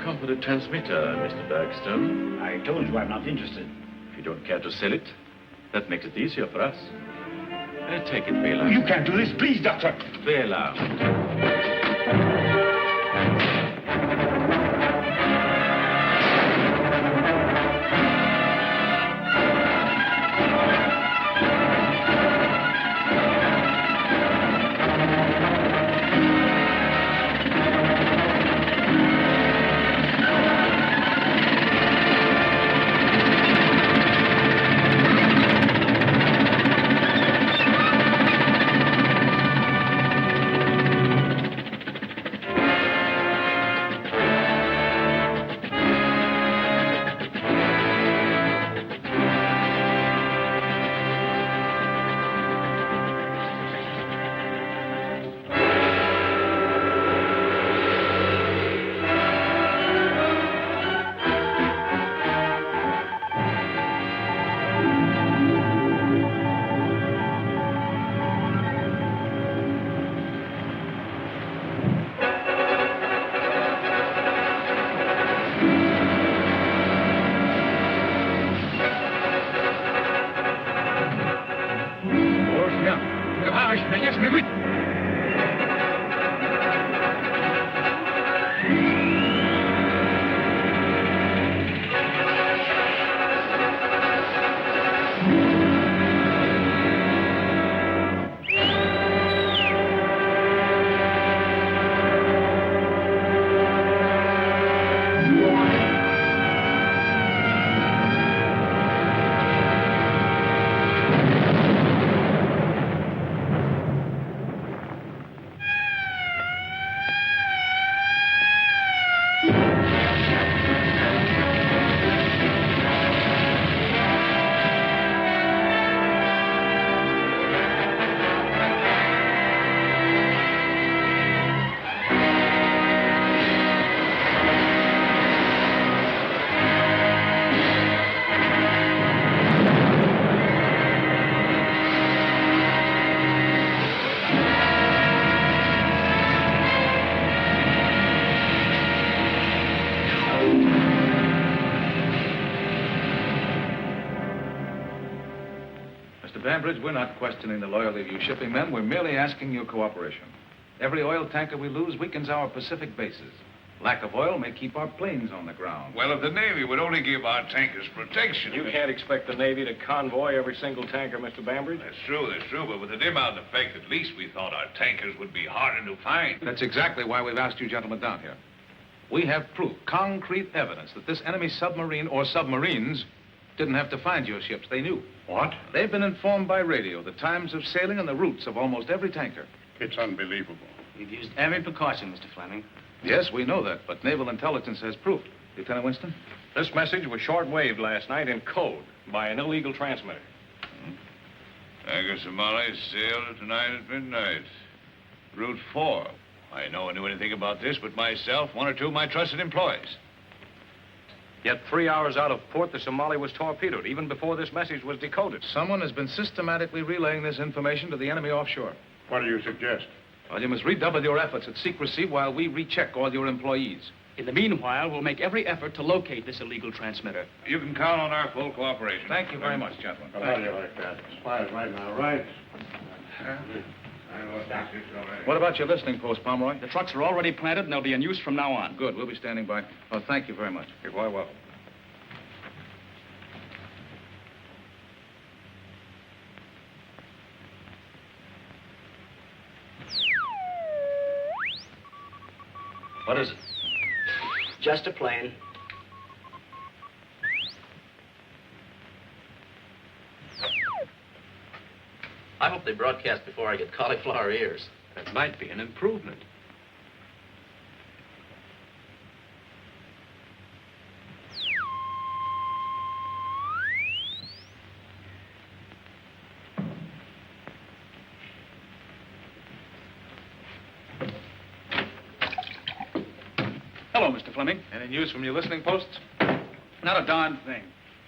come for the transmitter, Mr. Bergstrom. I told you I'm not interested. If you don't care to sell it, that makes it easier for us. Take it, Bela. You can't do this, please, Doctor. Bela. Bambridge, we're not questioning the loyalty of you shipping men. We're merely asking your cooperation. Every oil tanker we lose weakens our Pacific bases. Lack of oil may keep our planes on the ground. Well, if the Navy would only give our tankers protection... You can't expect the Navy to convoy every single tanker, Mr. Bambridge. That's true, but with the dim out effect, at least we thought our tankers would be harder to find. That's exactly why we've asked you gentlemen down here. We have proof, concrete evidence, that this enemy submarine or submarines didn't have to find your ships. They knew. What? They've been informed by radio the times of sailing and the routes of almost every tanker. It's unbelievable. We've used every precaution, Mr. Fleming. Yes, we know that, but naval intelligence has proof. Lieutenant Winston? This message was short-waved last night in code by an illegal transmitter. Tanker Somali sailed tonight at midnight. Route 4. I no one knew anything about this but myself, one or two of my trusted employees. Yet 3 hours out of port, the Somali was torpedoed, even before this message was decoded. Someone has been systematically relaying this information to the enemy offshore. What do you suggest? Well, you must redouble your efforts at secrecy while we recheck all your employees. In the meanwhile, we'll make every effort to locate this illegal transmitter. You can count on our full cooperation. Thank you very much, gentlemen. How do you like that? Spies right now, right? What about your listening post, Pomeroy? The trucks are already planted, and they'll be in use from now on. Good. We'll be standing by. Oh, thank you very much. You're quite welcome. What is it? Just a plane. I hope they broadcast before I get cauliflower ears. That might be an improvement. Hello, Mr. Fleming. Any news from your listening posts? Not a darn thing.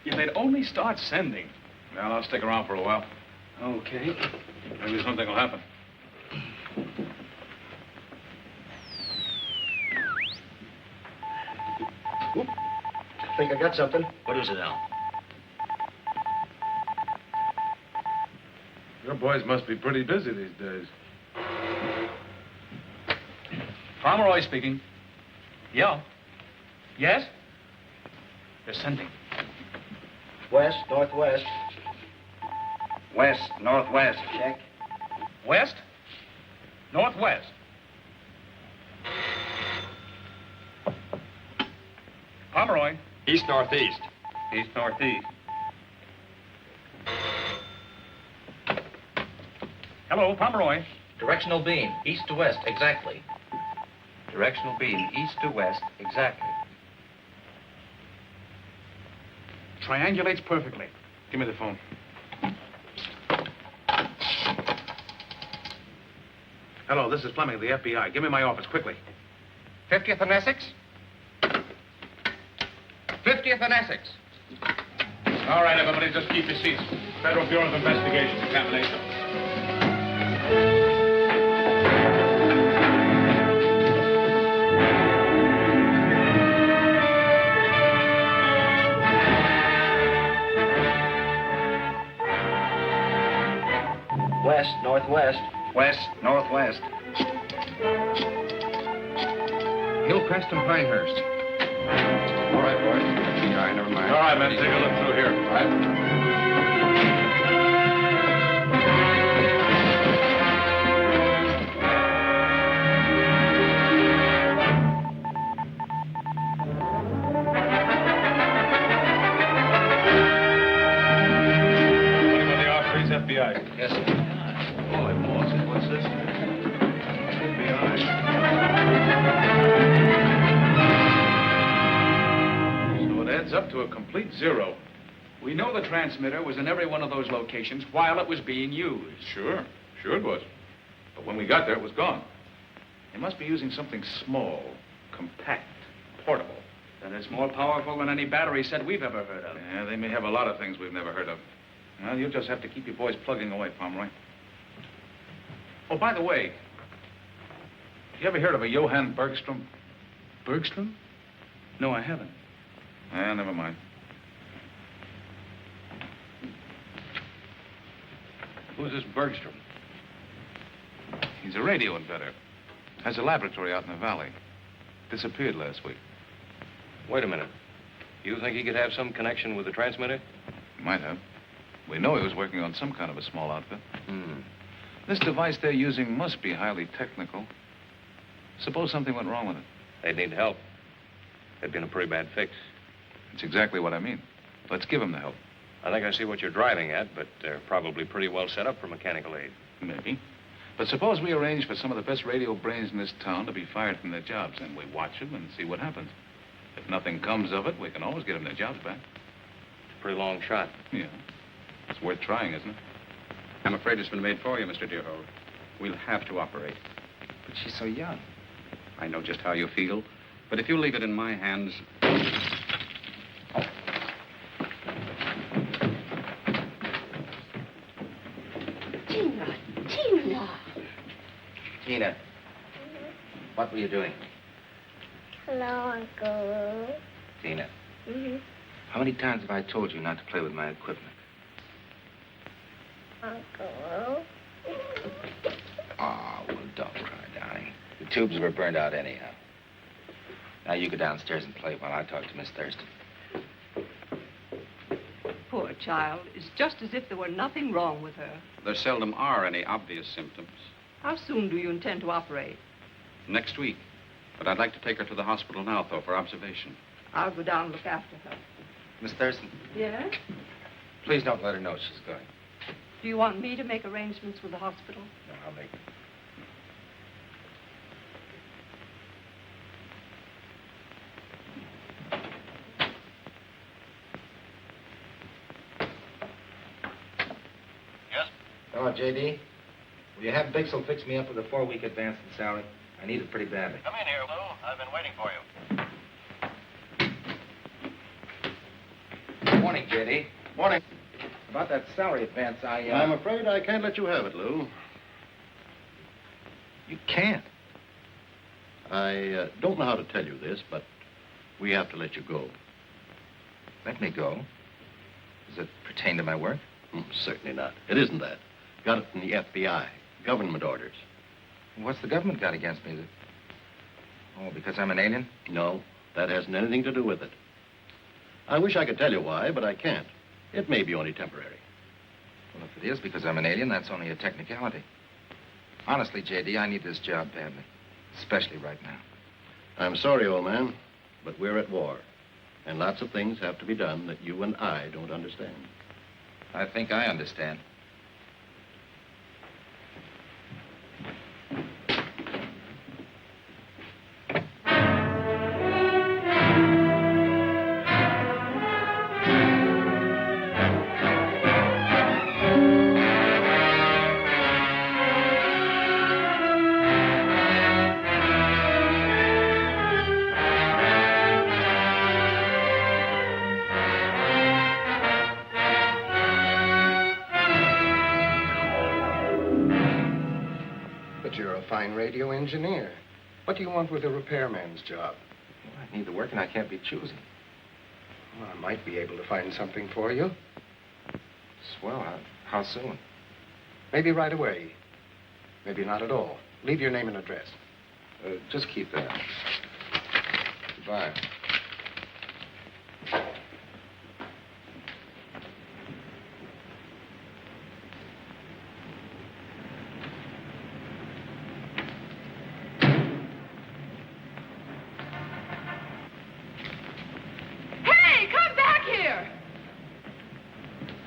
If they'd only start sending. Well, I'll stick around for a while. Okay. Maybe something will happen. Think I got something. What is it now? Your boys must be pretty busy these days. Pomeroy speaking. Yeah. Yes? They're sending. West, northwest. West, northwest. Check. West? Northwest. Pomeroy. East, northeast. East, northeast. Hello, Pomeroy. Directional beam, east to west, exactly. Directional beam, east to west, exactly. Triangulates perfectly. Give me the phone. Hello, this is Fleming, the FBI. Give me my office, quickly. 50th and Essex? 50th and Essex. All right, everybody, just keep your seats. Federal Bureau of Investigation, examination. West, northwest. West, northwest. Hillcrest and Pinehurst. All right, boys. All right, never mind. All right, man, take a look through here. All right. Anybody off, please, FBI? Yes, sir. Boy, boss, what's this? So it adds up to a complete zero. We know the transmitter was in every one of those locations while it was being used. Sure it was. But when we got there, it was gone. They must be using something small, compact, portable. Then it's more powerful than any battery set we've ever heard of. Yeah, they may have a lot of things we've never heard of. Well, you'll just have to keep your boys plugging away, Pomeroy. Oh, by the way, you ever heard of a Johann Bergstrom? Bergstrom? No, I haven't. Never mind. Who's this Bergstrom? He's a radio inventor. Has a laboratory out in the valley. Disappeared last week. Wait a minute. You think he could have some connection with the transmitter? Might have. We know he was working on some kind of a small outfit. This device they're using must be highly technical. Suppose something went wrong with it. They'd need help. They'd be in a pretty bad fix. That's exactly what I mean. Let's give him the help. I think I see what you're driving at, but they're probably pretty well set up for mechanical aid. Maybe. But suppose we arrange for some of the best radio brains in this town to be fired from their jobs, and we watch them and see what happens. If nothing comes of it, we can always get them their jobs back. Pretty long shot. Yeah. It's worth trying, isn't it? I'm afraid it's been made for you, Mr. Deerhold. We'll have to operate. But she's so young. I know just how you feel, but if you leave it in my hands... Tina, what were you doing? Hello, Uncle. Tina, Mm-hmm. how many times have I told you not to play with my equipment? Uncle. Oh, well, don't cry, darling. The tubes were burned out anyhow. Now you go downstairs and play while I talk to Miss Thurston. Poor child. It's just as if there were nothing wrong with her. There seldom are any obvious symptoms. How soon do you intend to operate? Next week. But I'd like to take her to the hospital now, though, for observation. I'll go down and look after her. Miss Thurston, Yes? please don't let her know she's going. Do you want me to make arrangements with the hospital? No, I'll make them. Yes? Hello, J.D. Will you have Bixel fix me up with a 4-week advance in salary? I need it pretty badly. Come in here, Lou. I've been waiting for you. Morning, J.D. Morning. About that salary advance, I'm afraid I can't let you have it, Lou. You can't. I don't know how to tell you this, but we have to let you go. Let me go. Does it pertain to my work? Certainly not. It isn't that. Got it from the FBI. Government orders. What's the government got against me? Oh, because I'm an alien? No, that hasn't anything to do with it. I wish I could tell you why, but I can't. It may be only temporary. Well, if it is because I'm an alien, that's only a technicality. Honestly, J.D., I need this job badly. Especially right now. I'm sorry, old man, but we're at war. And lots of things have to be done that you and I don't understand. I think I understand. You're a fine radio engineer. What do you want with a repairman's job? Well, I need the work and I can't be choosy. Well, I might be able to find something for you. Swell. How soon? Maybe right away. Maybe not at all. Leave your name and address. Just keep that. Goodbye.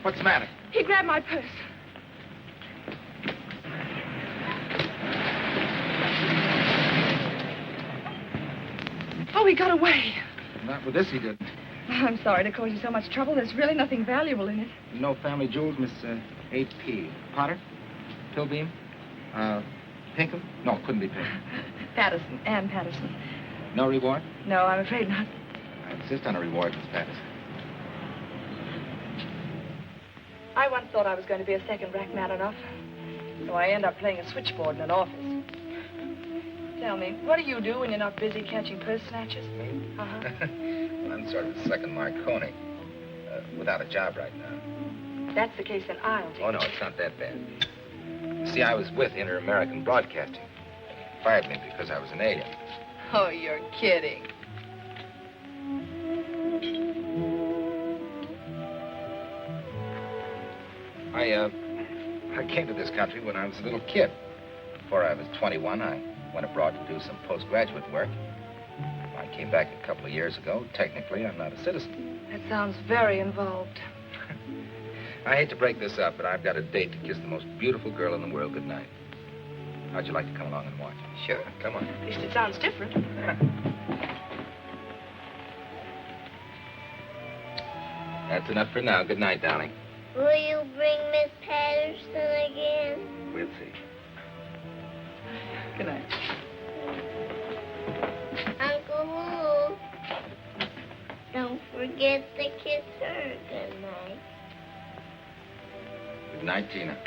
What's the matter? He grabbed my purse. Oh, he got away. Not with this, he didn't. I'm sorry to cause you so much trouble. There's really nothing valuable in it. No family jewels, Miss A.P. Potter? Pilbeam? Pinkham? No, couldn't be Pinkham. Patterson, Ann Patterson. No reward? No, I'm afraid not. I insist on a reward, Miss Patterson. I once thought I was going to be a second-rate man enough. So I end up playing a switchboard in an office. Tell me, what do you do when you're not busy catching purse snatchers? Me? Uh-huh. Well, I'm sort of the second Marconi. Without a job right now. If that's the case, then I'll take Oh, no, it's not that bad. You see, I was with Inter-American Broadcasting. They fired me because I was an alien. Oh, you're kidding. I came to this country when I was a little kid. Before I was 21, I went abroad to do some postgraduate work. I came back a couple of years ago. Technically, I'm not a citizen. That sounds very involved. I hate to break this up, but I've got a date to kiss the most beautiful girl in the world goodnight. How'd you like to come along and watch? Sure. Come on. At least it sounds different. That's enough for now. Good night, darling. Will you bring Miss Patterson again? We'll see. Good night. Uncle Lou, don't forget to kiss her good night. Good night, Tina.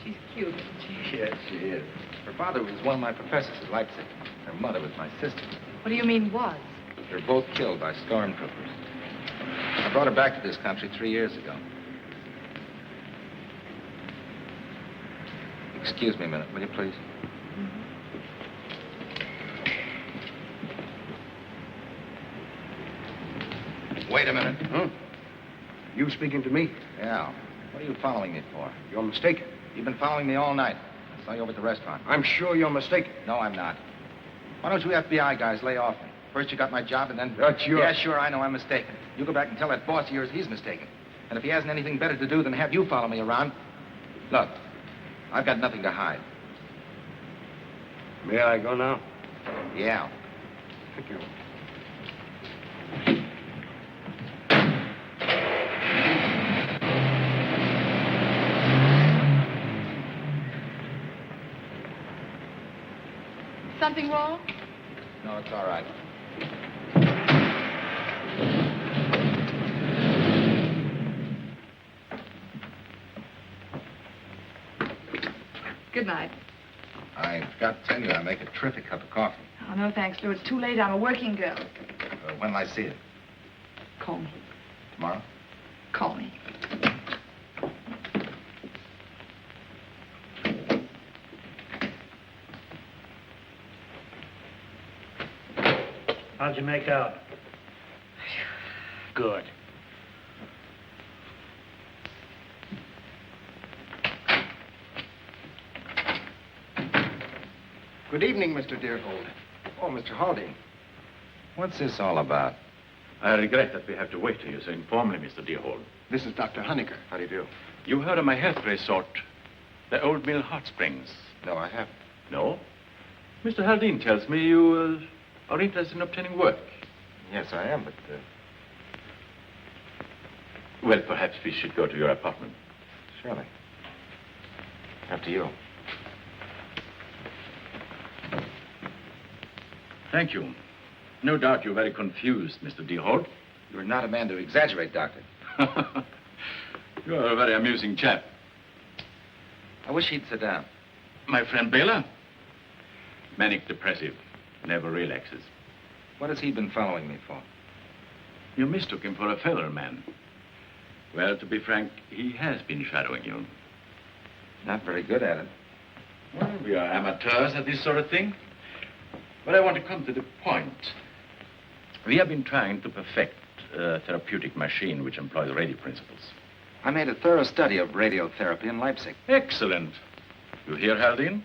She's cute, isn't she? Yes, she is. Her father was one of my professors at Leipzig. Her mother was my sister. What do you mean, was? They were both killed by stormtroopers. I brought her back to this country 3 years ago. Excuse me a minute, will you, please? Wait a minute. Huh? You speaking to me? Yeah. What are you following me for? You're mistaken. You've been following me all night. I saw you over at the restaurant. I'm sure you're mistaken. No, I'm not. Why don't you FBI guys lay off me? First you got my job and then... That's your... Yeah, sure, I know I'm mistaken. You go back and tell that boss of yours he's mistaken. And if he hasn't anything better to do than have you follow me around... Look, I've got nothing to hide. May I go now? Yeah. Thank you. Something wrong? No, it's all right. Good night. I forgot to tell you, I make a terrific cup of coffee. Oh, no, thanks, Lou. It's too late. I'm a working girl. When will I see it? Call me. Tomorrow? Call me. How'd you make out? Good. Good evening, Mr. Deerhold. Oh, Mr. Haldane. What's this all about? I regret that we have to wait here so informally, Mr. Deerhold. This is Dr. Honecker. How do you do? You heard of my health resort, the Old Mill Hot Springs? No, I haven't. No? Mr. Haldane tells me you are interested in obtaining work. Yes, I am, but... Well, perhaps we should go to your apartment. Surely. After you. Thank you. No doubt you're very confused, Mr. Deerhold. You're not a man to exaggerate, Doctor. You're a very amusing chap. I wish he'd sit down. My friend Baylor? Manic depressive. Never relaxes. What has he been following me for? You mistook him for a feather man. Well, to be frank, he has been shadowing you. Not very good at it. Well, we are amateurs at this sort of thing. But I want to come to the point. We have been trying to perfect a therapeutic machine which employs radio principles. I made a thorough study of radiotherapy in Leipzig. Excellent. You hear, Haldane?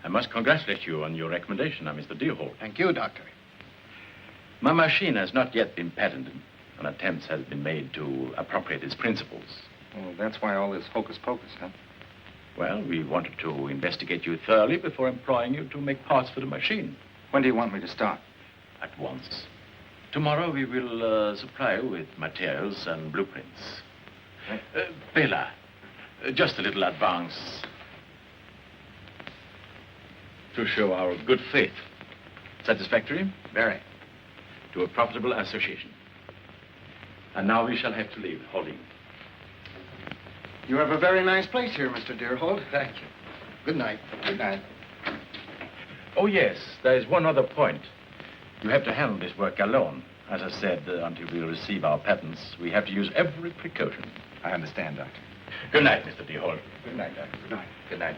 I must congratulate you on your recommendation, Mr. Deerhold. Thank you, Doctor. My machine has not yet been patented, and attempts have been made to appropriate its principles. Well, that's why all this hocus pocus, huh? Well, we wanted to investigate you thoroughly before employing you to make parts for the machine. When do you want me to start? At once. Tomorrow we will supply you with materials and blueprints. Bela, just a little advance to show our good faith. Satisfactory? Very. To a profitable association. And now we shall have to leave, Haldane. You have a very nice place here, Mr. Deerhold. Thank you. Good night. Good night. Oh, yes, there is one other point. You have to handle this work alone. As I said, until we receive our patents, we have to use every precaution. I understand, Doctor. Good night, Mr. Deerhold. Good night, Doctor. Good night. Good night.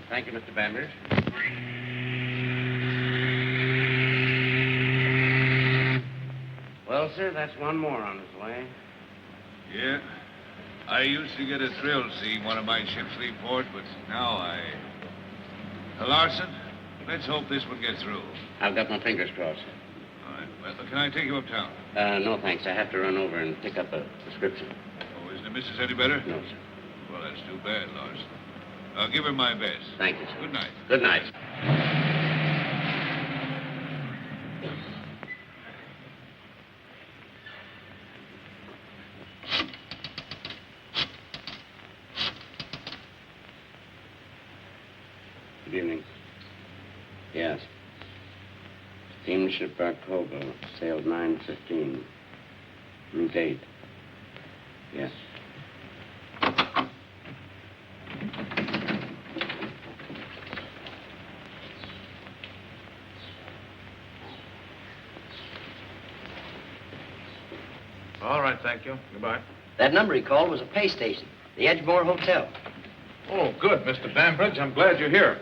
Thank you, Mr. Bambridge. Well, sir, that's one more on his way. Yeah. I used to get a thrill seeing one of my ships leave port, but now I... Larson, let's hope this one gets through. I've got my fingers crossed. All right. Well, can I take you uptown? No, thanks. I have to run over and pick up a prescription. Oh, isn't the missus any better? No, sir. Well, that's too bad, Larson. I'll give her my best. Thank you, sir. Good night. Good night. Good evening. Yes. Steamship Barcova, sailed 9:15. Route 8. Yes. All right, thank you. Goodbye. That number he called was a pay station, the Edgemore Hotel. Oh, good, Mr. Bambridge. I'm glad you're here.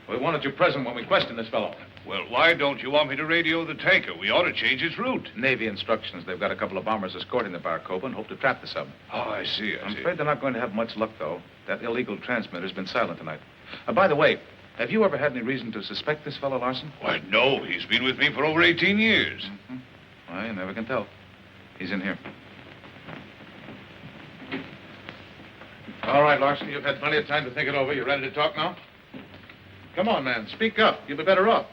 We wanted you present when we questioned this fellow. Well, why don't you want me to radio the tanker? We ought to change its route. Navy instructions. They've got a couple of bombers escorting the Barcova and hope to trap the sub. Oh, I see. I'm afraid they're not going to have much luck, though. That illegal transmitter's been silent tonight. By the way, have you ever had any reason to suspect this fellow, Larson? Why, no. He's been with me for over 18 years. Mm-hmm. Well, you never can tell. He's in here. All right, Larson, you've had plenty of time to think it over. You ready to talk now? Come on, man. Speak up. You'll be better off.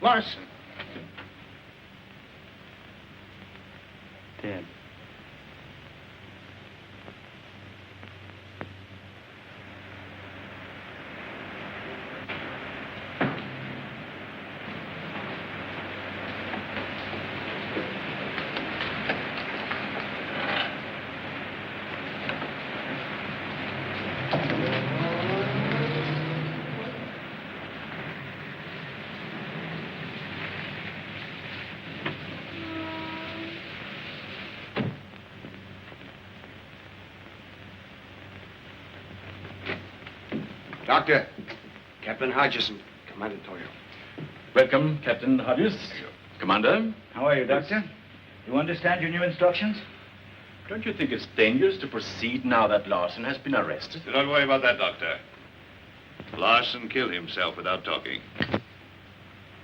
Larson. Dead. Doctor, Captain Hodgson, Commander Toyo. Welcome, Captain Hodges. Commander. How are you, Doctor? You understand your new instructions? Don't you think it's dangerous to proceed now that Larson has been arrested? Do not worry about that, Doctor. Larson killed himself without talking.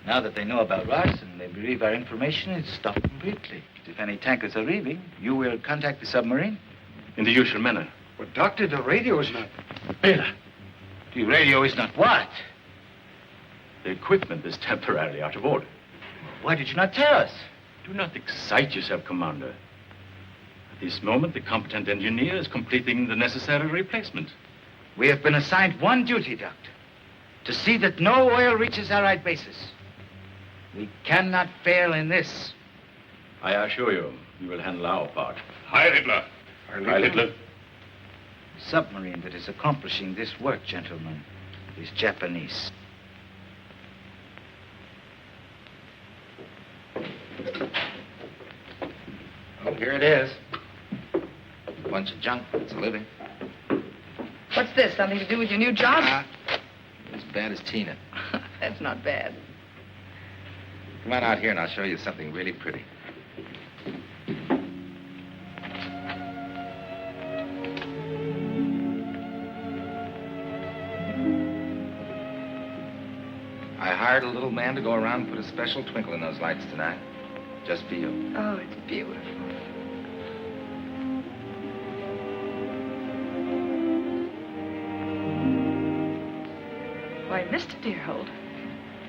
Now that they know about Larson, they believe our information is stopped completely. If any tankers are leaving, you will contact the submarine? In the usual manner. But, Doctor, the radio is not... Bill, the radio is not what? The equipment is temporarily out of order. Why did you not tell us? Do not excite yourself, Commander. At this moment, the competent engineer is completing the necessary replacement. We have been assigned one duty, Doctor. To see that no oil reaches Allied bases. We cannot fail in this. I assure you, we will handle our part. Heil Hitler. Heil Hitler. The submarine that is accomplishing this work, gentlemen, is Japanese. Oh, here it is. A bunch of junk. It's a living. What's this? Something to do with your new job? As bad as Tina. That's not bad. Come on out here and I'll show you something really pretty. I hired a little man to go around and put a special twinkle in those lights tonight. Just for you. Oh, it's beautiful. Why, Mr. Deerhold.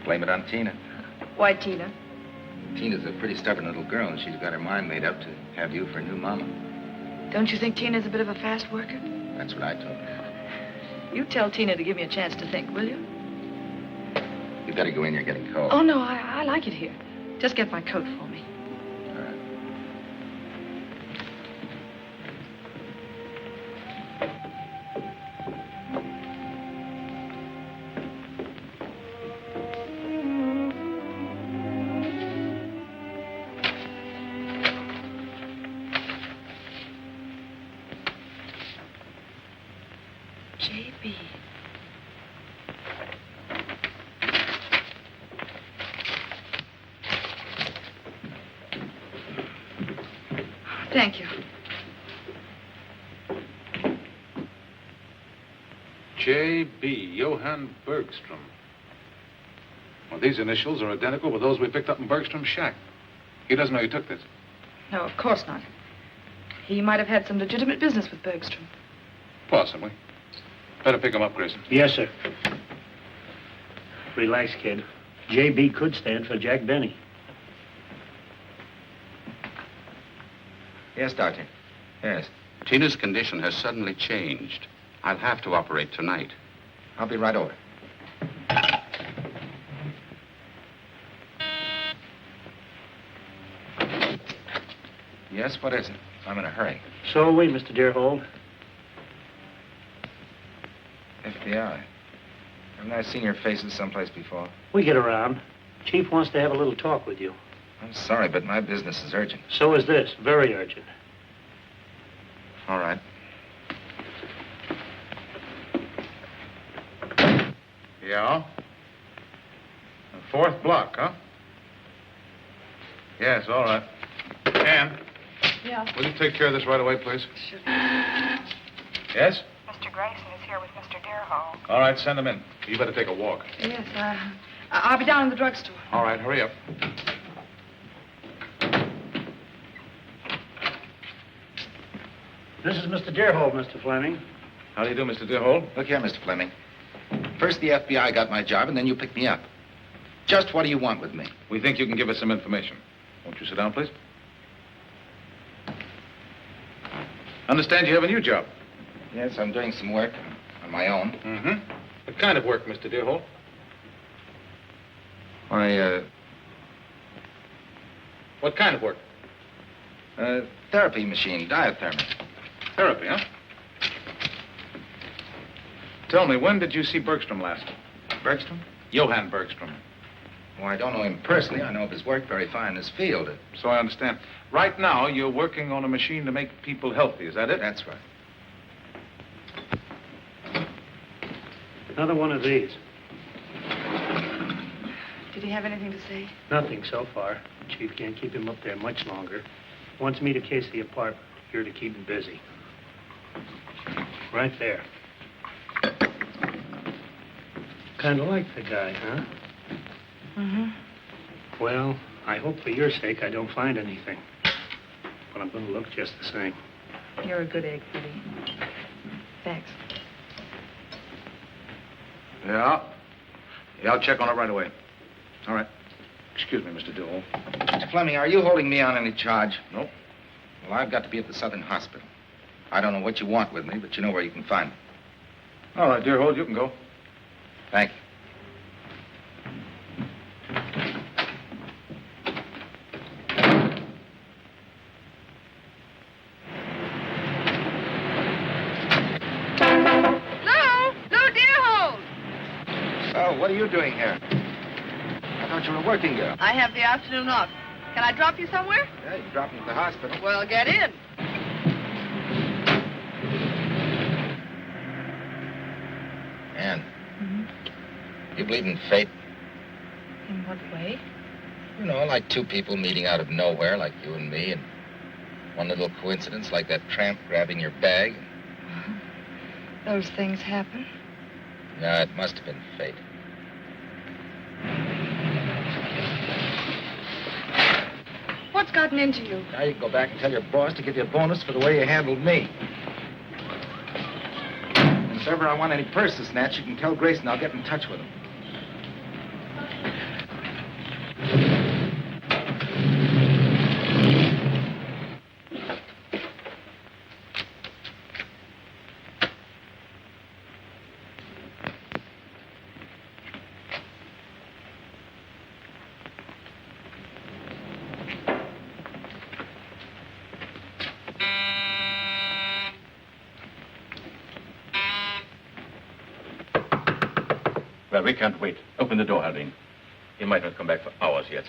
Blame it on Tina. Why, Tina? Tina's a pretty stubborn little girl, and she's got her mind made up to have you for a new mama. Don't you think Tina's a bit of a fast worker? That's what I told her. You tell Tina to give me a chance to think, will you? You better go in, you're getting cold. Oh, no, I like it here. Just get my coat for me. All right. J.B. Thank you. J.B. Johann Bergstrom. Well, these initials are identical with those we picked up in Bergstrom's shack. He doesn't know you took this. No, of course not. He might have had some legitimate business with Bergstrom. Possibly. Better pick him up, Grayson. Yes, sir. Relax, kid. J.B. could stand for Jack Benny. Yes, Doctor. Yes. Tina's condition has suddenly changed. I'll have to operate tonight. I'll be right over. Yes, what is it? I'm in a hurry. So are we, Mr. Deerhold. FBI. Haven't I seen your faces someplace before? We get around. Chief wants to have a little talk with you. I'm sorry, but my business is urgent. So is this. Very urgent. All right. Yeah? The fourth block, huh? Yes, all right. Ann, Yeah. will you take care of this right away, please? Sure. Yes? Mr. Grayson is here with Mr. Deerhold. All right, send him in. You better take a walk. Yes, I'll be down in the drugstore. All right, hurry up. This is Mr. Deerhold, Mr. Fleming. How do you do, Mr. Deerhold? Look here, Mr. Fleming. First the FBI got my job, and then you picked me up. Just what do you want with me? We think you can give us some information. Won't you sit down, please? Understand you have a new job. Yes, I'm doing some work on my own. Mm-hmm. What kind of work, Mr. Deerhold? Why, What kind of work? therapy machine, diathermy. Therapy, huh? Tell me, when did you see Bergstrom last? Bergstrom? Johann Bergstrom. Well, I don't know him personally. I know of his work, very fine in his field. So I understand. Right now, you're working on a machine to make people healthy, is that it? That's right. Another one of these. Did he have anything to say? Nothing so far. Chief can't keep him up there much longer. Wants me to case the apartment. Here to keep him busy. Right there. Kind of like the guy, huh? Mm-hmm. Well, I hope for your sake I don't find anything. But I'm going to look just the same. You're a good egg, Freddie. Thanks. Yeah? Yeah, I'll check on it right away. All right. Excuse me, Mr. Dewey. Mr. Fleming, are you holding me on any charge? Nope. Well, I've got to be at the Southern Hospital. I don't know what you want with me, but you know where you can find me. All right, dear Hold, you can go. Thank you. So, what are you doing here? I thought you were a working girl. I have the afternoon off. Can I drop you somewhere? Yeah, you dropped me at the hospital. Well, get in. Ann, you believe in fate? In what way? You know, like two people meeting out of nowhere, like you and me, and one little coincidence like that tramp grabbing your bag. Those things happen. No, it must have been fate. What's gotten into you? Now you can go back and tell your boss to give you a bonus for the way you handled me. And if ever I want any purses snatched, you can tell Grayson I'll get in touch with him. Well, we can't wait. Open the door, Haldane. He might not come back for hours yet.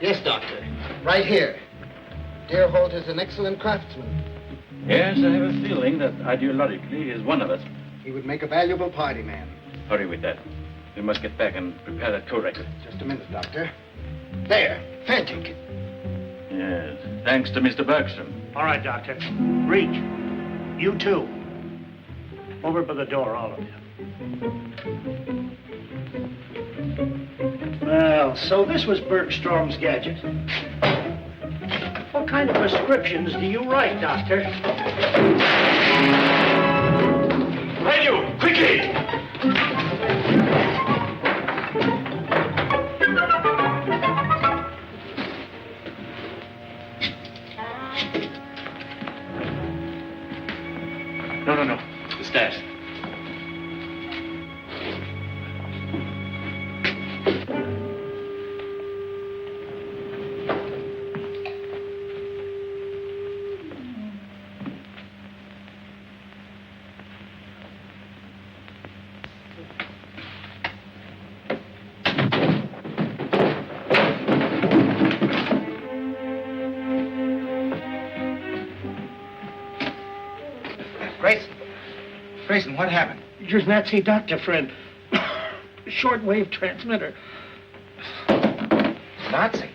Yes, Doctor. Right here. Dear Holt is an excellent craftsman. Yes, I have a feeling that ideologically he is one of us. He would make a valuable party man. Hurry with that. We must get back and prepare that co-record. Just a minute, Doctor. There. Fantic. Yes. Thanks to Mr. Bergstrom. All right, Doctor. Reach. You too. Over by the door, all of you. Well, so this was Bergstrom's gadget. What kind of prescriptions do you write, Doctor? Radio, quickly! No. The stash. Grayson, what happened? Your Nazi doctor friend. Shortwave transmitter. Nazi?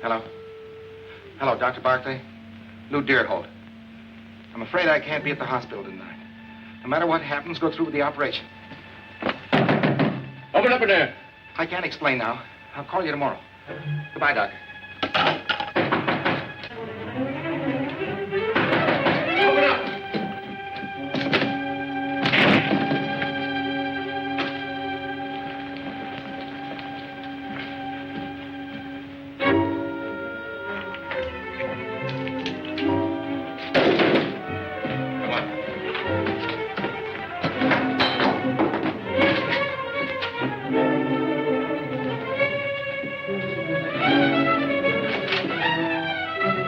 Hello? Hello, Dr. Barclay? Lou Deerholt. I'm afraid I can't be at the hospital tonight. No matter what happens, go through with the operation. Open up in there. I can't explain now. I'll call you tomorrow. Goodbye, Doctor. Open up.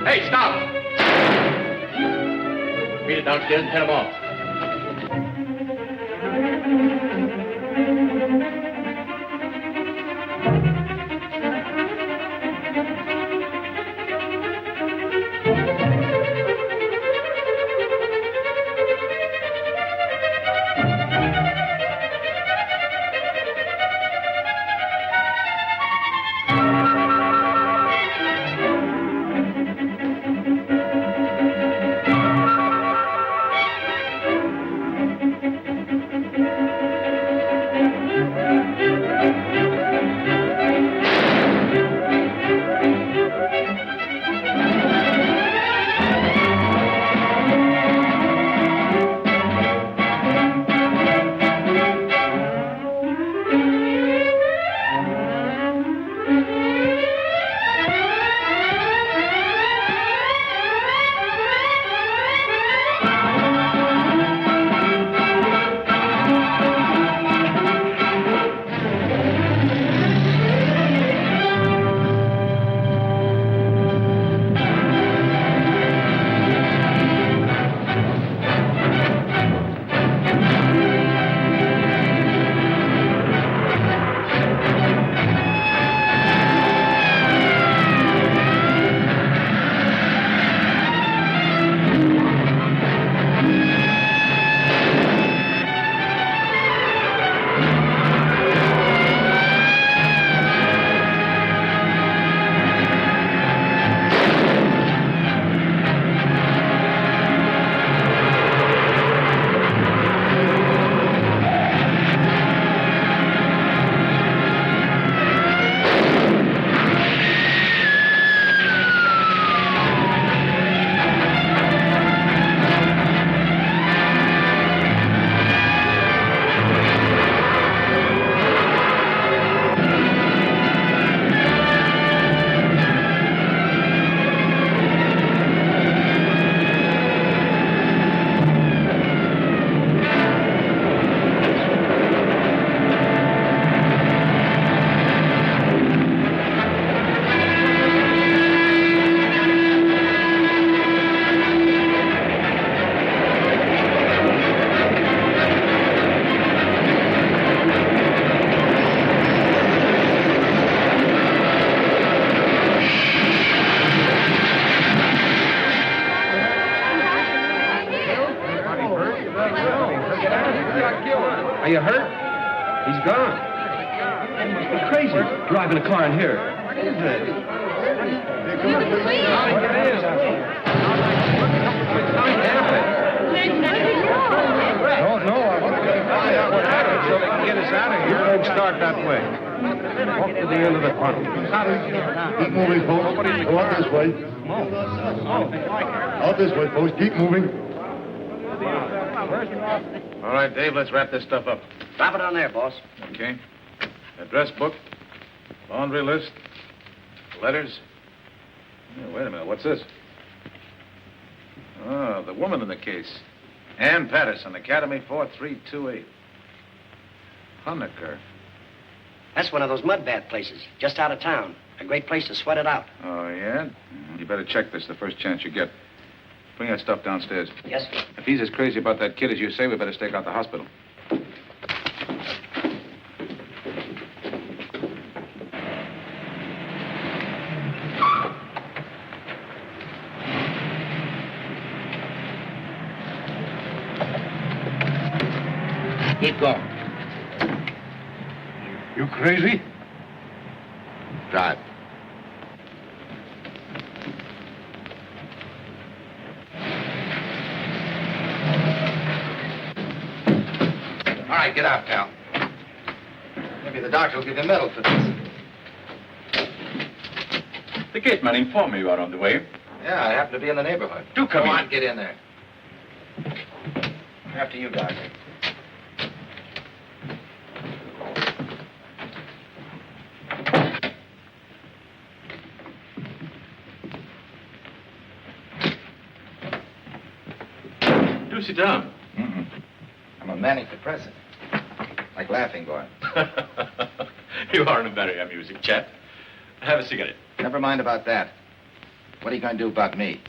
Hey, stop! Beat it downstairs and head him off. Are you hurt? He's gone. You must be crazy, driving a car in here. What is it? No, I want to find out what happened so they can get us out of here. Don't start that way. Walk to the end of the tunnel. Keep moving, folks. Go out this way. Out this way, folks. Keep moving. All right, Dave, let's wrap this stuff up. Drop it on there, boss. Okay. Address book, laundry list, letters. Yeah, wait a minute, what's this? Oh, the woman in the case. Ann Patterson, Academy 4328. Honecker. That's one of those mud bath places, just out of town. A great place to sweat it out. Oh, yeah? You better check this the first chance you get. Bring that stuff downstairs. Yes, sir. If he's as crazy about that kid as you say, we better stake out the hospital. Keep going. You crazy? Drive. right, get out, pal. Maybe the doctor will give you a medal for this. The gateman informed me you are on the way. Yeah, I happen to be in the neighborhood. Do come in. on, get in there. After you, Doctor. Do sit down. I'm a manic depressant. Like Laughing Boy. You are a very amusing chap. Have a cigarette. Never mind about that. What are you going to do about me?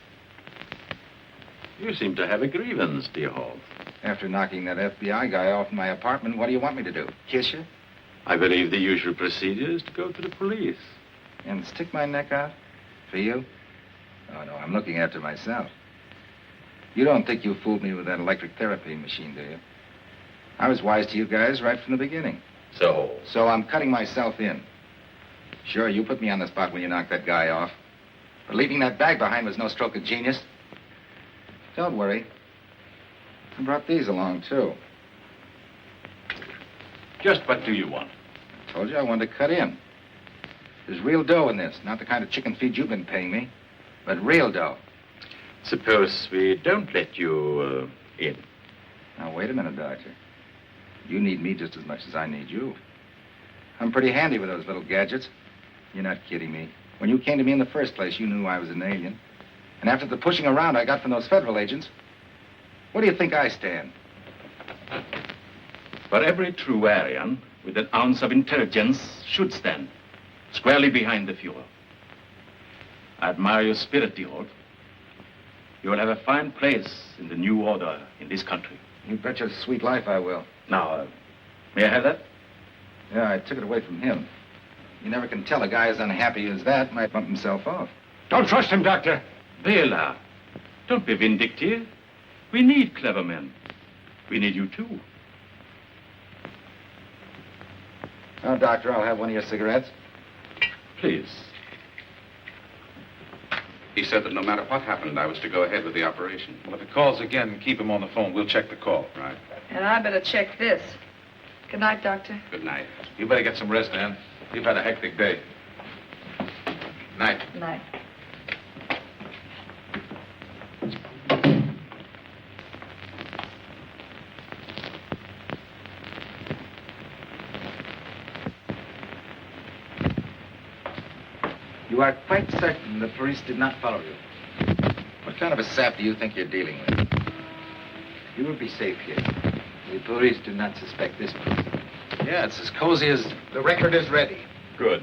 You seem to have a grievance, dear Hall. After knocking that FBI guy off in my apartment, what do you want me to do? Kiss you? I believe the usual procedure is to go to the police. And stick my neck out? For you? Oh, no, I'm looking after myself. You don't think you fooled me with that electric therapy machine, do you? I was wise to you guys right from the beginning. So I'm cutting myself in. Sure, you put me on the spot when you knocked that guy off. But leaving that bag behind was no stroke of genius. Don't worry. I brought these along, too. just what do you want? I told you I wanted to cut in. There's real dough in this, not the kind of chicken feed you've been paying me, but real dough. Suppose we don't let you in. Now, wait a minute, Doctor. You need me just as much as I need you. I'm pretty handy with those little gadgets. You're not kidding me. When you came to me in the first place, you knew I was an alien. And after the pushing around I got from those federal agents, where do you think I stand? For every true Aryan with an ounce of intelligence should stand squarely behind the Fuhrer. I admire your spirit, dear Holt. You will have a fine place in the new order in this country. You bet your sweet life I will. Now, may I have that? Yeah, I took it away from him. You never can tell a guy as unhappy as that might bump himself off. Don't trust him, Doctor. Bela, don't be vindictive. We need clever men. We need you, too. Now, Doctor, I'll have one of your cigarettes. Please. He said that no matter what happened, I was to go ahead with the operation. Well, if he calls again, keep him on the phone. We'll check the call. Right. And I better check this. Good night, Doctor. Good night. You better get some rest, Ann. You've had a hectic day. Night. Good night. You are quite certain the police did not follow you? What kind of a sap do you think you're dealing with? You will be safe here. The police do not suspect this place. Yeah, it's as cozy as... The record is ready. Good.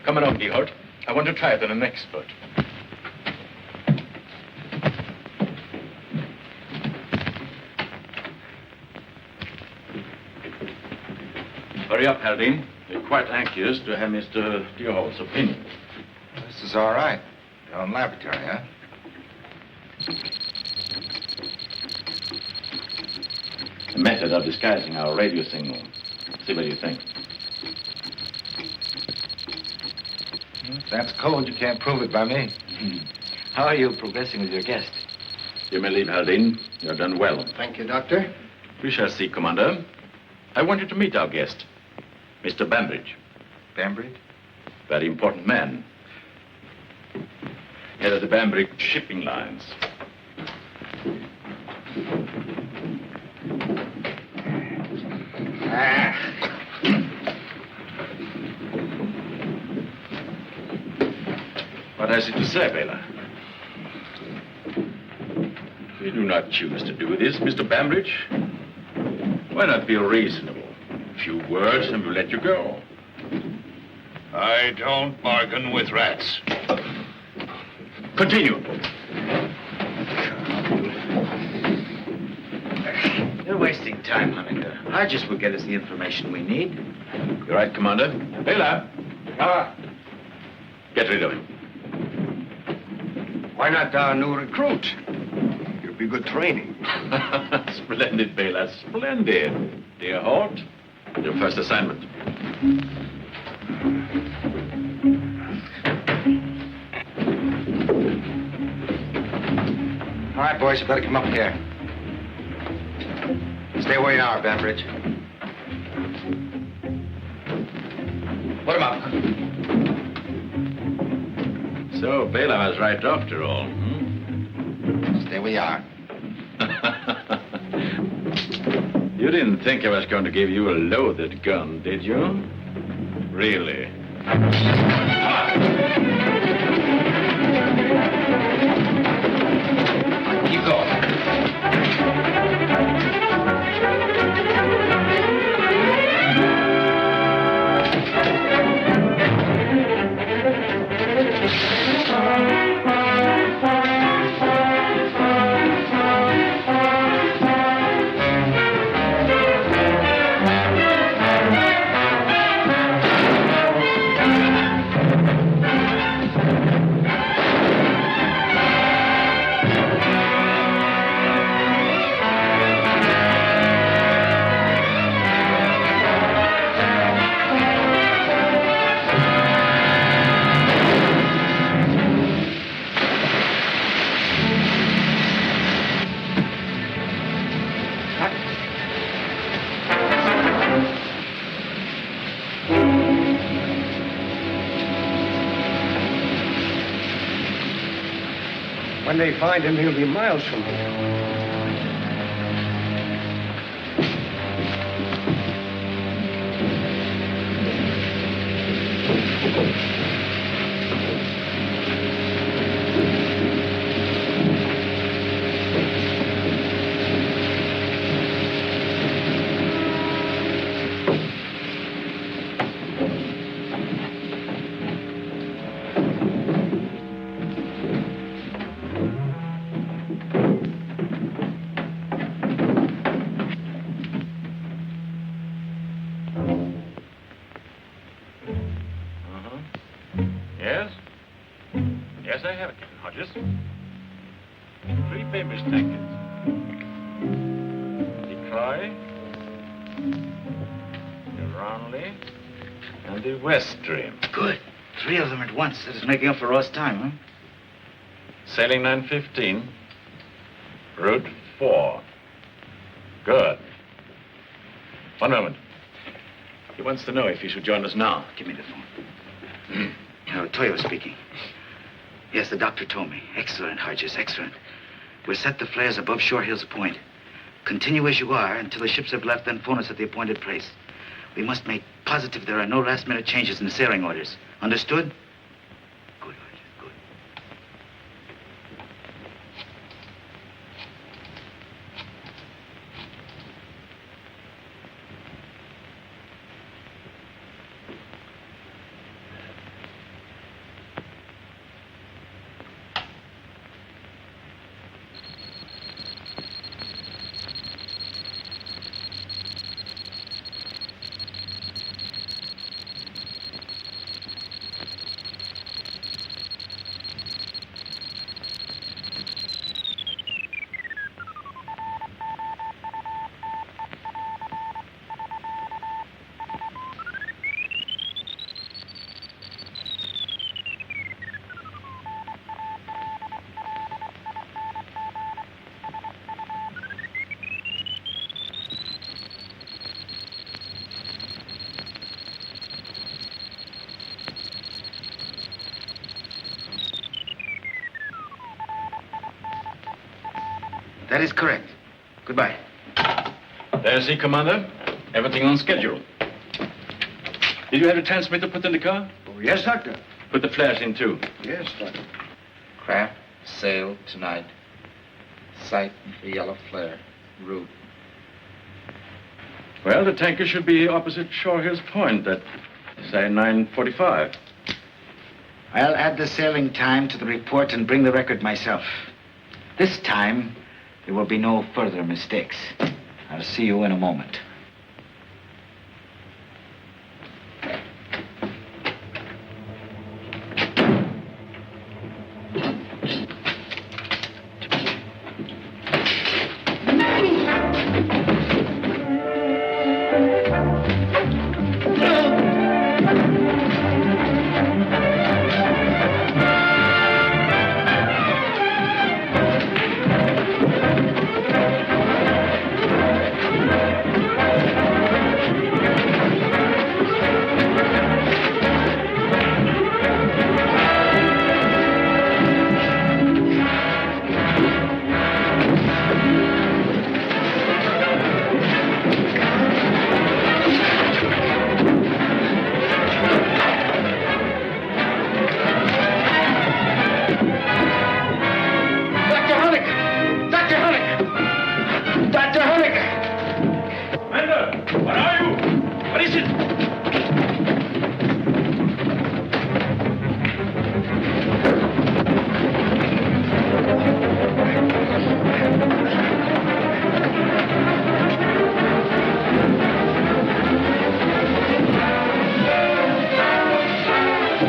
Come along, dear Holt. I want to try it on an expert. Hurry up, Haldane. We're quite anxious to have Mr. Deerholt's opinion. This is all right. Your own laboratory, huh? The method of disguising our radio signal. See what you think. If that's code, you can't prove it by me. How are you progressing with your guest? You may leave, Haldane. You have done well. Thank you, Doctor. We shall see, Commander. I want you to meet our guest, Mr. Bambridge. Bambridge? Very important man. Head of the Bambridge shipping lines. What has he to say, Bela? We do not choose to do this, Mr. Bambridge. Why not be reasonable? A few words and we'll let you go. I don't bargain with rats. Continue. You're wasting time, Hunter. Hodges will get us the information we need. You're right, Commander. Bela. Get rid of him. Why not our new recruit? It'll be good training. Splendid, Bela. Splendid. Dear Holt, your first assignment. All right, boys, you better come up here. Stay where you are, Bambridge. Put him up. So, Bela was right after all, Stay where you are. You didn't think I was going to give you a loaded gun, did you? Really? Keep going. When they find him, he'll be miles from here. Yes? Yes, I have it, Captain Hodges. 3 famous tankers. The Troy, the Ronley, and the West Stream. Good. 3 of them at once. That is making up for lost time, huh? Sailing 9:15. Route 4. Good. One moment. He wants to know if he should join us now. Give me the phone. Toyo speaking. Yes, the doctor told me. Excellent, Hodges, excellent. We'll set the flares above Shore Hills Point. Continue as you are until the ships have left, then phone us at the appointed place. We must make positive there are no last-minute changes in the sailing orders. Understood? Good, Hodges, good. That is correct. Goodbye. There's he, Commander. Everything on schedule. Did you have a transmitter put in the car? Oh, yes, Doctor. Put the flares in, too. Yes, Doctor. Craft, sail tonight. Sight the yellow flare. Route. Well, the tanker should be opposite Shore Hills Point at, say, 9:45. I'll add the sailing time to the report and bring the record myself. This time, there will be no further mistakes. I'll see you in a moment. No,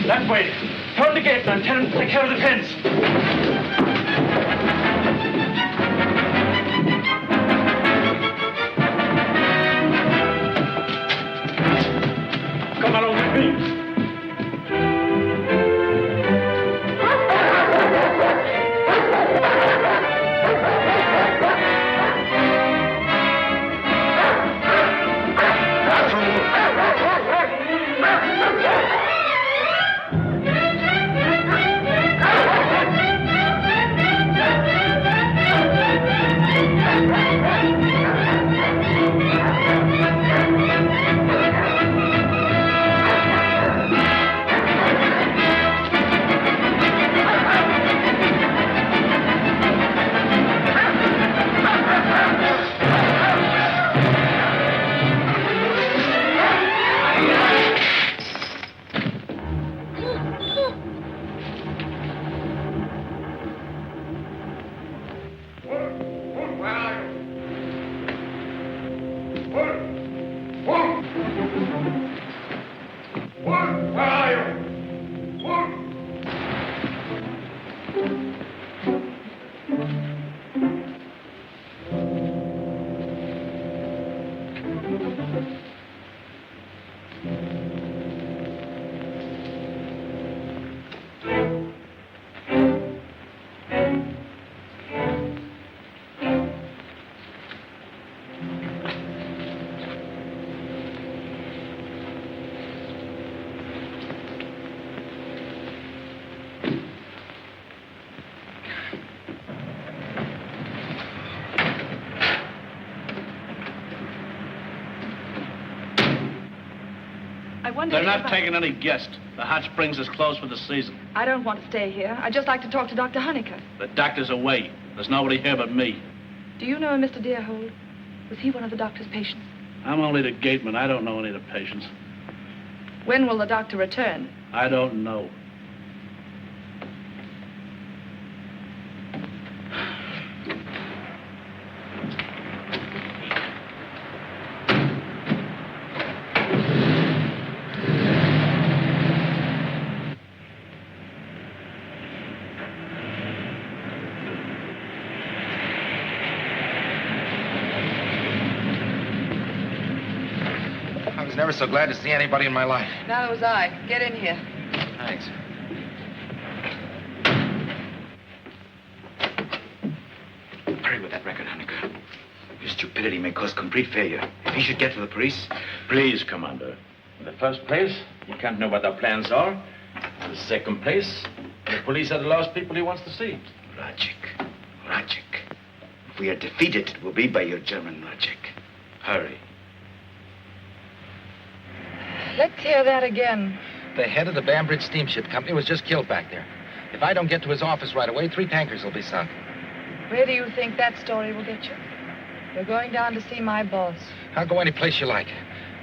that way. Turn the gate and tell him to take care of the fence. Come along with me. They're not taking any guests. The hot springs is closed for the season. I don't want to stay here. I'd just like to talk to Dr. Honecker. The doctor's away. There's nobody here but me. Do you know Mr. Deerhold? Was he one of the doctor's patients? I'm only the gateman. I don't know any of the patients. When will the doctor return? I don't know. I was never so glad to see anybody in my life. Neither was I. Get in here. Thanks. Hurry with that record, Honecker. Your stupidity may cause complete failure. If he should get to the police... Please, Commander. In the first place, he can't know what our plans are. In the second place, the police are the last people he wants to see. Logic. If we are defeated, it will be by your German logic. Hurry. Let's hear that again. The head of the Bambridge Steamship Company was just killed back there. If I don't get to his office right away, 3 tankers will be sunk. Where do you think that story will get you? You're going down to see my boss. I'll go any place you like.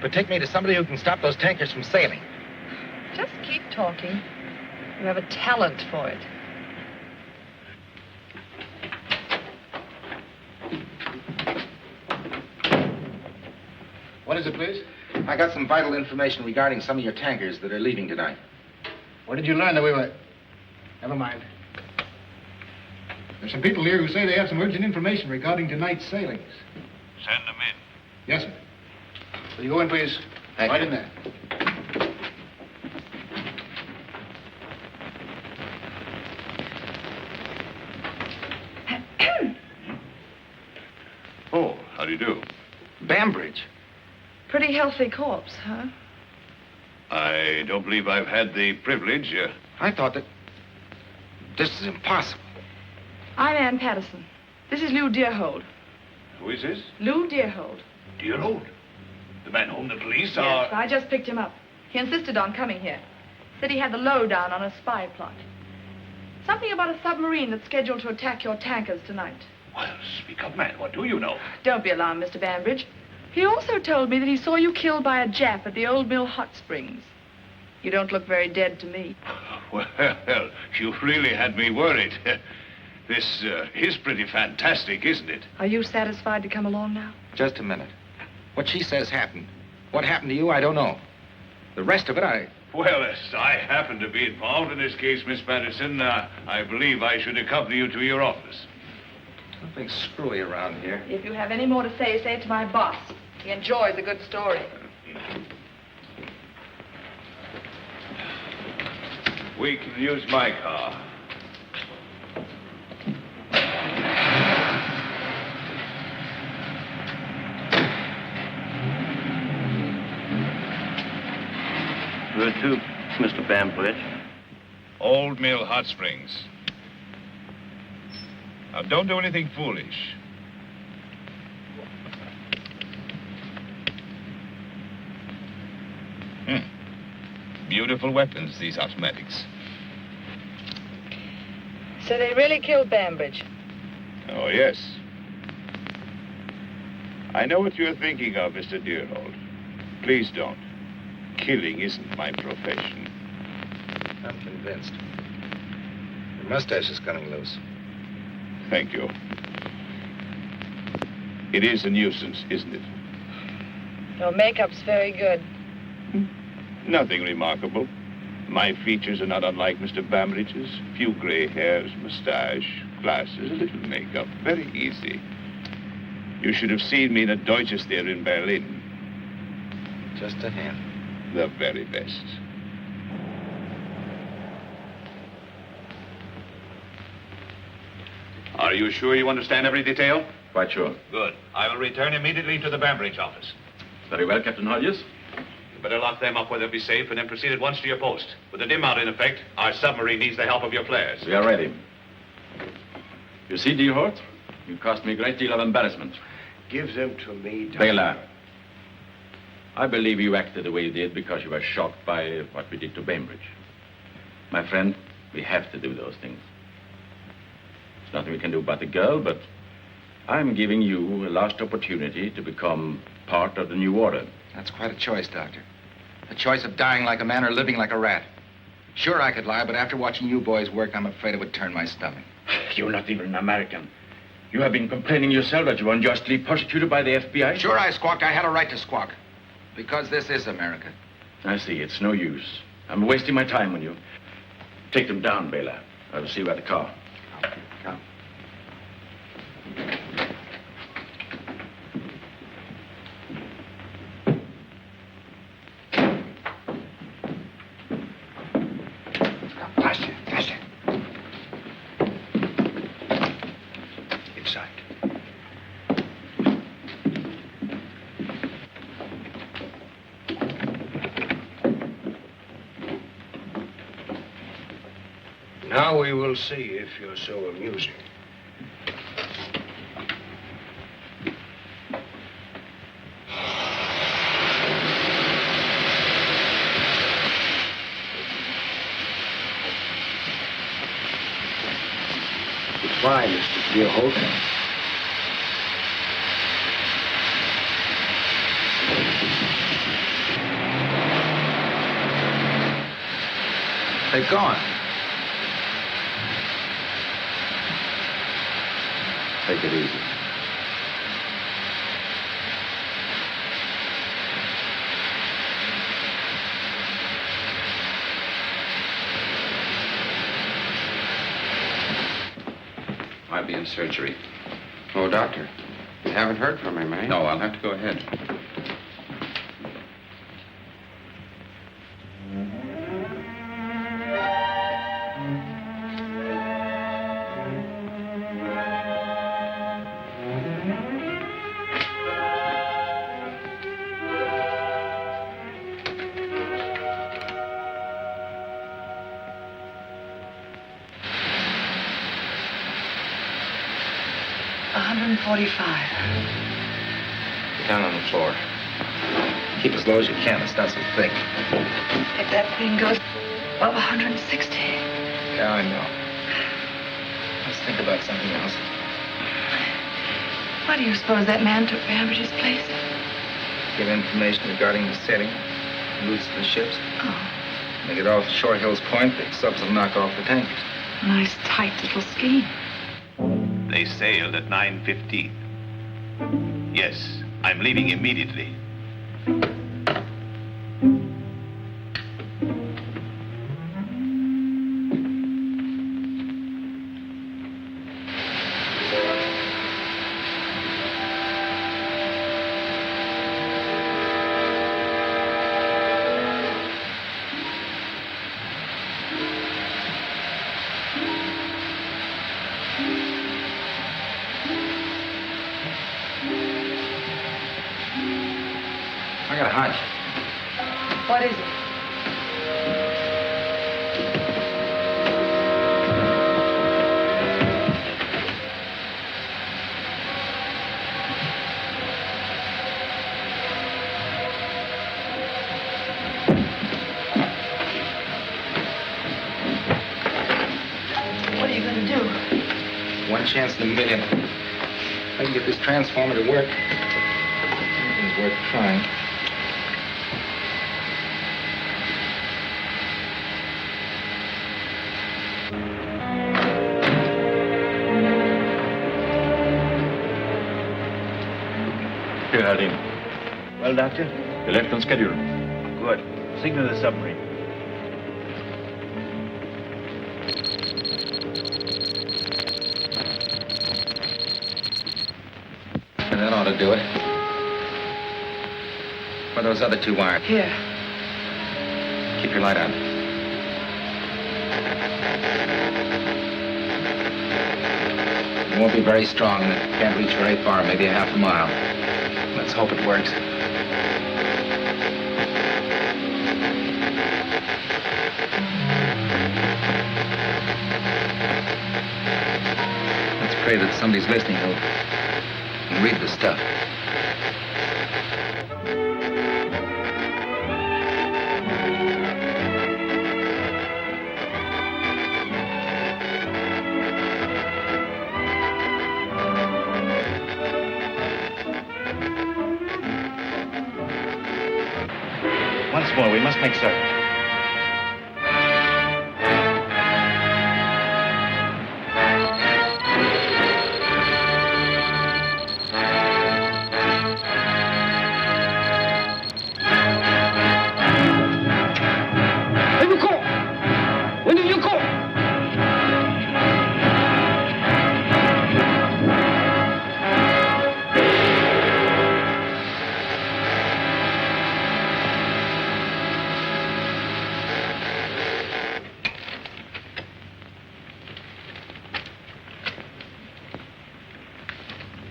But take me to somebody who can stop those tankers from sailing. Just keep talking. You have a talent for it. What is it, please? I got some vital information regarding some of your tankers that are leaving tonight. Where did you learn that we were... Never mind. There's some people here who say they have some urgent information regarding tonight's sailings. Send them in. Yes, sir. Will you go in, please? Thank right you. in there. Oh, how do you do? Bambridge? Pretty healthy corpse, huh? I don't believe I've had the privilege. I thought that... This is impossible. I'm Ann Patterson. This is Lou Deerhold. Who is this? Lou Deerhold. Deerhold? The man whom the police Yes, I just picked him up. He insisted on coming here. Said he had the lowdown on a spy plot. Something about a submarine that's scheduled to attack your tankers tonight. Well, speak up, man. What do you know? Don't be alarmed, Mr. Bambridge. He also told me that he saw you killed by a Jap at the Old Mill Hot Springs. You don't look very dead to me. Well, you really had me worried. This is pretty fantastic, isn't it? Are you satisfied to come along now? Just a minute. What she says happened. What happened to you, I don't know. The rest of it, Well, as I happen to be involved in this case, Miss Patterson, I believe I should accompany you to your office. Something screwy around here. If you have any more to say it to my boss. He enjoys a good story. We can use my car. Where to, Mr. Bambridge? Old Mill Hot Springs. Now, don't do anything foolish. Beautiful weapons, these automatics. So they really killed Bambridge? Oh, yes. I know what you're thinking of, Mr. Deerhold. Please don't. Killing isn't my profession. I'm convinced. Your mustache is cutting loose. Thank you. It is a nuisance, isn't it? Your makeup's very good. Nothing remarkable. My features are not unlike Mr. Bambridge's. Few gray hairs, mustache, glasses, a little makeup. Very easy. You should have seen me in a Deutsches there in Berlin. Just a hand. The very best. Are you sure you understand every detail? Quite sure. Good. I will return immediately to the Bambridge office. Very well, Captain Hodges. You better lock them up where they'll be safe and then proceed at once to your post. With the dim out in effect, our submarine needs the help of your flares. We are ready. You see, Deerhort, you caused me a great deal of embarrassment. Give them to me, Doctor. Baylor, I believe you acted the way you did because you were shocked by what we did to Bainbridge. My friend, we have to do those things. There's nothing we can do about the girl, but I'm giving you a last opportunity to become part of the new order. That's quite a choice, Doctor. The choice of dying like a man or living like a rat. Sure, I could lie, but after watching you boys work, I'm afraid it would turn my stomach. You're not even an American. You have been complaining yourself that you were unjustly persecuted by the FBI. Sure, I squawked. I had a right to squawk. Because this is America. I see. It's no use. I'm wasting my time on you. Take them down, Baylor. I'll see you at the car. Come. Faster, faster. Inside. Now we will see if you're so amusing. Goodbye, Mr. Deerholt. They've gone. Take it easy. I'll be in surgery. Oh, doctor, you haven't heard from him, eh? No, I'll have to go ahead. Get down on the floor. Keep as low as you can. It's not so thick. If that thing goes above 160. Yeah, I know. Let's think about something else. Why do you suppose that man took Bambridge's place? Give information regarding the setting, routes of the ships. Oh, They get off Short Hills Point, the subs will knock off the tankers. nice, tight little scheme. They sailed at 9:15. Yes, I'm leaving immediately. I got a hunch. What is it? What are you going to do? One chance in a million. If I can get this transformer to work, it's worth trying. Here, Harding. Well, Doctor? You left on schedule. Good. Signal the submarine. And that ought to do it. Where are those other two wires? Here. Keep your light on. It won't be very strong, and it can't reach very far, maybe a half a mile. Let's hope it works. Let's pray that somebody's listening who'll read the stuff. Once more, we must make certain.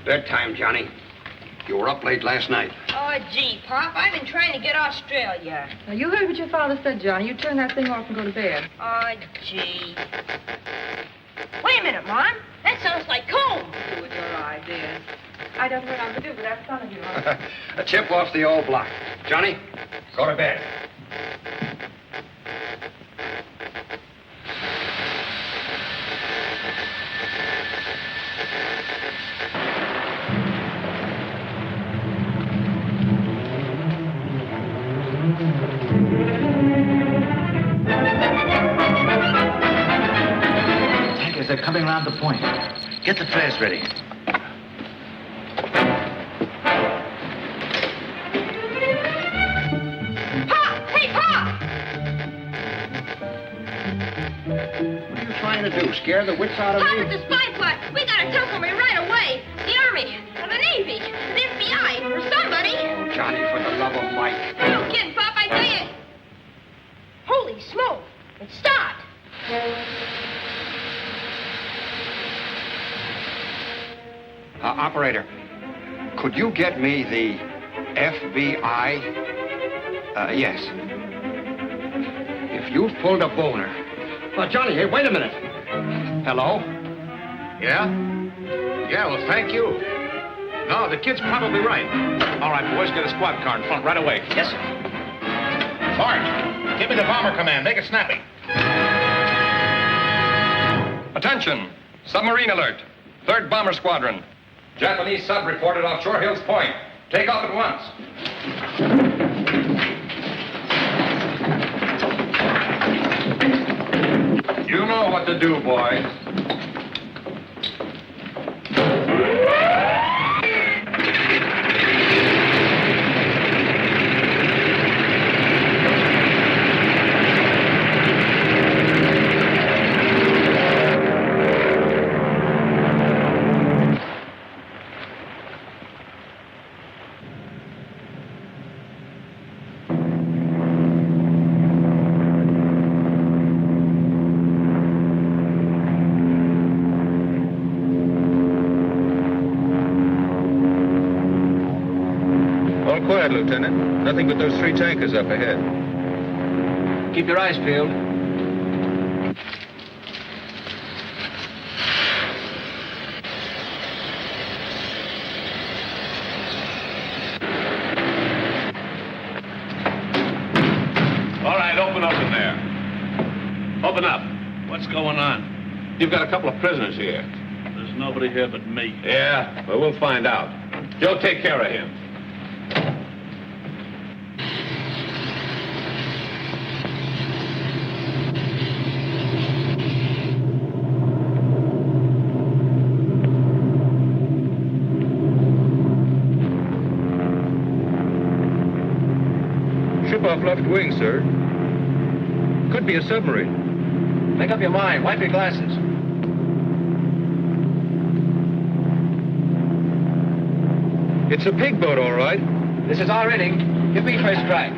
Bedtime, Johnny. You were up late last night. Oh, gee, Pop, I've been trying to get Australia. Now, you heard what your father said, Johnny. You turn that thing off and go to bed. Oh, gee. Wait a minute, Mom. That sounds like comb. Do with your ideas. I don't know what I'm to do, but that's son of you, huh? A chip off the old block. Johnny, go to bed. They're coming around the point. Get the flares ready. Pop! Hey, Pop! What are you trying to do? Scare the wits out of Pop, me? it's a spy plot. We gotta tackle me right away. The Army, or the Navy, the FBI, or somebody. Oh, Johnny, for the love of Mike. No kidding, Pop, I tell you. Holy smoke. It stopped. Operator, could you get me the FBI? Yes. If you've pulled a boner. Johnny, hey, wait a minute. Hello? Yeah? Yeah, well, thank you. No, the kid's probably right. All right, boys, get a squad car in front right away. Yes, sir. Sarge, give me the bomber command. Make it snappy. Attention! Submarine Alert. 3rd Bomber Squadron. Japanese sub reported off Shore Hills Point. Take off at once. You know what to do, boys. Lieutenant. Nothing but those 3 tankers up ahead. Keep your eyes peeled. All right, open up in there. Open up. What's going on? You've got a couple of prisoners here. There's nobody here but me. Yeah, well, we'll find out. Joe, take care of him. Ship off left wing, sir. Could be a submarine. Make up your mind. Wipe your glasses. It's a pig boat, all right. This is our inning. Give me first strike.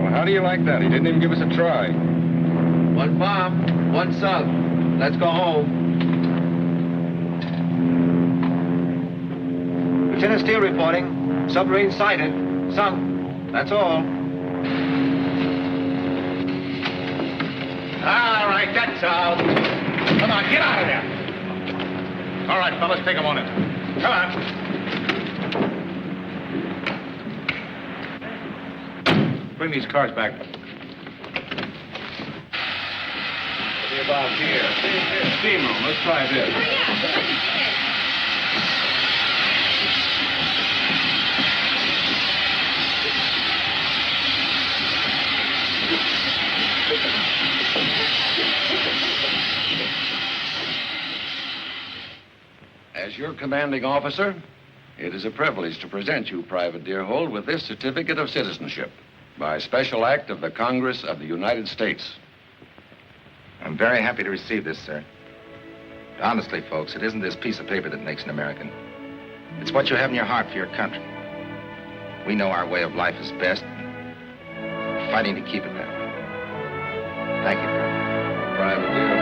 How do you like that? He didn't even give us a try. 1 bomb, 1 sub. Let's go home. Lieutenant Steele reporting. Submarine sighted. Sunk. That's all. All right, that's all. Come on, get out of there. All right, fellas, take them on in. Come on. Bring these cars back. What about here? Steam room. Let's try this. As your commanding officer, it is a privilege to present you, Private Deerhold, with this certificate of citizenship by special act of the Congress of the United States. I'm very happy to receive this, sir. Honestly, folks, it isn't this piece of paper that makes an American. It's what you have in your heart for your country. We know our way of life is best. We're fighting to keep it that way. Thank you, Private. Private Deerhold.